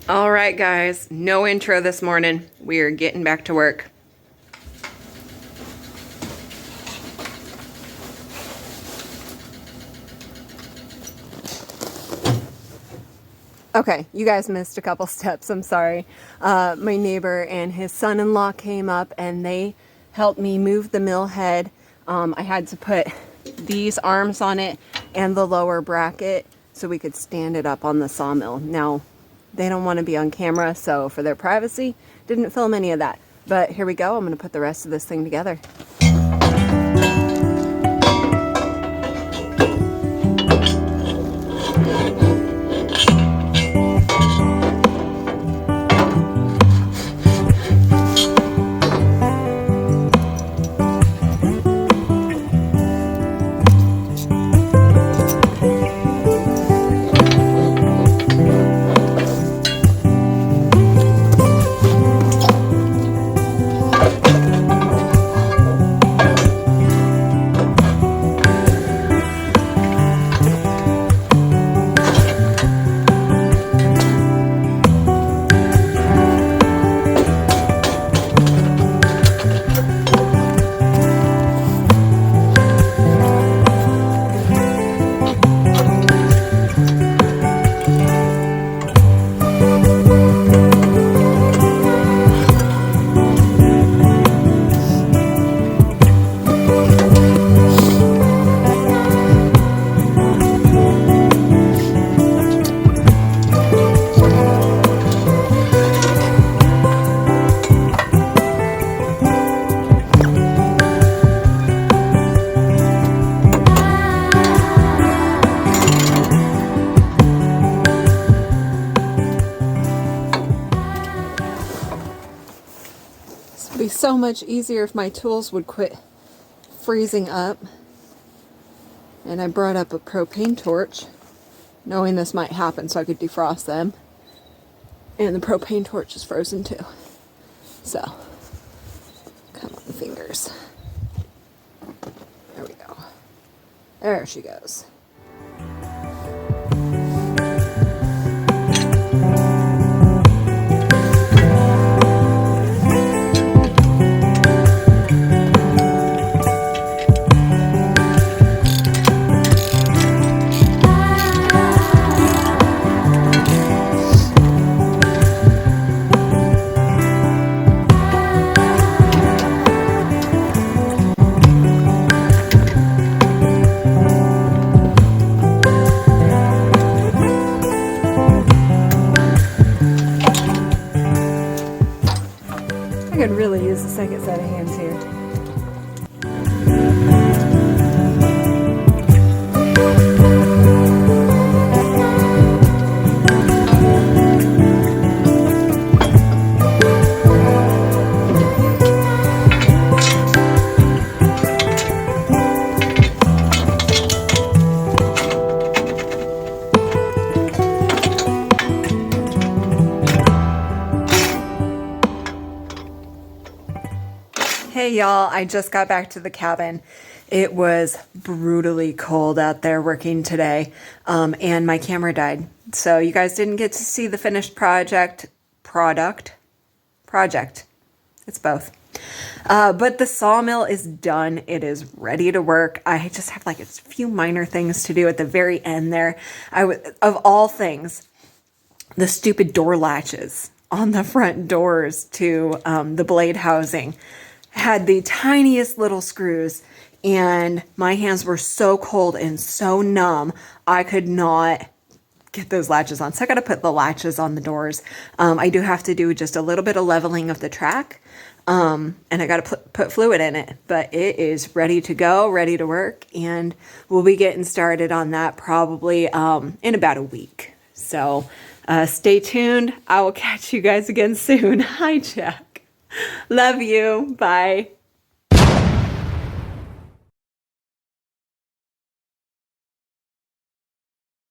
All right, guys, no intro this morning. We are getting back to work. Okay, you guys missed a couple steps. I'm sorry. My neighbor and his son-in-law came up and they helped me move the mill head. I had to put these arms on it and the lower bracket so we could stand it up on the sawmill. Now, they don't want to be on camera, so for their privacy, didn't film any of that. But here we go. I'm going to put the rest of this thing together. It'd be so much easier if my tools would quit freezing up. And I brought up a propane torch, knowing this might happen so I could defrost them. And the propane torch is frozen too. So, come on, fingers. There we go. There she goes. I could really use a second set of hands here. Hey y'all, I just got back to the cabin. It was brutally cold out there working today, and my camera died. So you guys didn't get to see the finished project. It's both. But the sawmill is done. It is ready to work. I just have like a few minor things to do at the very end there. Of all things, the stupid door latches on the front doors to the blade housing had the tiniest little screws, and my hands were so cold and so numb, I could not get those latches on. So I got to put the latches on the doors. I do have to do just a little bit of leveling of the track, and I got to put fluid in it, but it is ready to go, ready to work, and we'll be getting started on that probably in about a week. So stay tuned. I will catch you guys again soon. Hi, Jack. Love you. Bye.